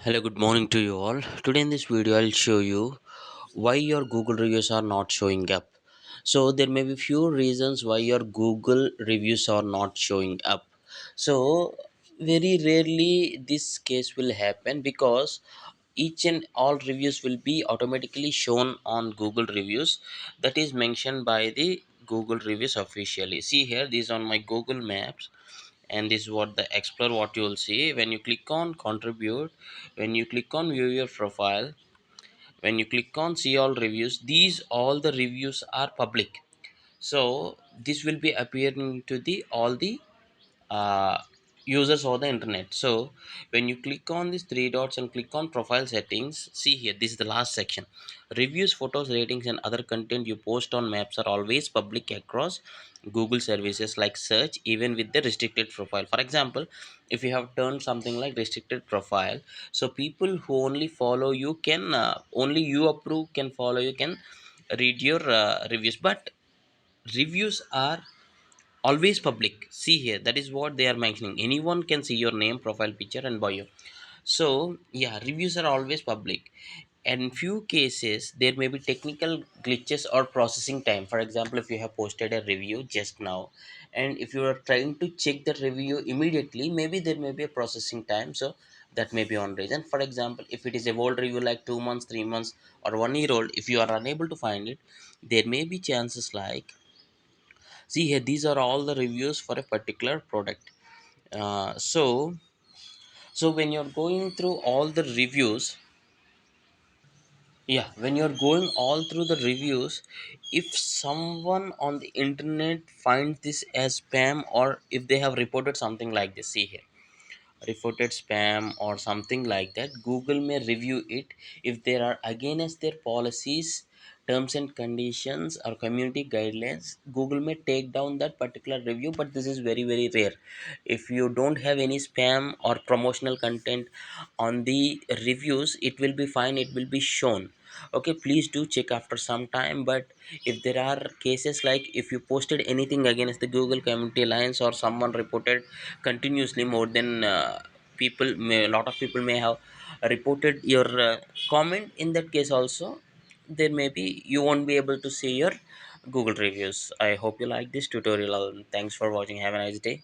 Hello, good morning to you all. Today in this video, I'll show you why your Google reviews are not showing up. So there may be few reasons why your Google reviews are not showing up. So very rarely this case will happen because each and all reviews will be automatically shown on Google reviews that is mentioned by the Google reviews officially. See here, this is on my Google Maps, and this is what the explore what you will see when you click on contribute, when you click on view your profile, when you click on see all reviews, these all the reviews are public. So this will be appearing to the all the uh, users or the internet. So when you click on these three dots and click on profile settings, see here, this is the last section. Reviews, photos, ratings and other content you post on maps are always public across Google services like search, even with the restricted profile. For example, if you have turned something like restricted profile, so people who only follow you can only you approve can follow you, can read your reviews, but reviews are always public. See here, that is what they are mentioning. Anyone can see your name, profile picture and bio. So yeah, reviews are always public. And in few cases there may be technical glitches or processing time. For example, if you have posted a review just now and if you are trying to check the review immediately, maybe there may be a processing time. So that may be one reason. For example, if it is a old review like 2 months, 3 months or 1 year old, if you are unable to find it, there may be chances like, see here, these are all the reviews for a particular product. So when you're going through all the reviews, yeah, when you're going all through the reviews, if someone on the internet finds this as spam, or if they have reported something like this, see here, reported spam or something like that, Google may review it. If there are against their policies, terms and conditions or community guidelines, Google may take down that particular review, but this is very very rare. If you don't have any spam or promotional content on the reviews, it will be fine, it will be shown. Okay, please do check after some time. But if there are cases like if you posted anything against the Google community alliance or someone reported continuously more than people may, a lot of people may have reported your comment, in that case also there may be, you won't be able to see your Google reviews. I hope you like this tutorial. Thanks for watching. Have a nice day.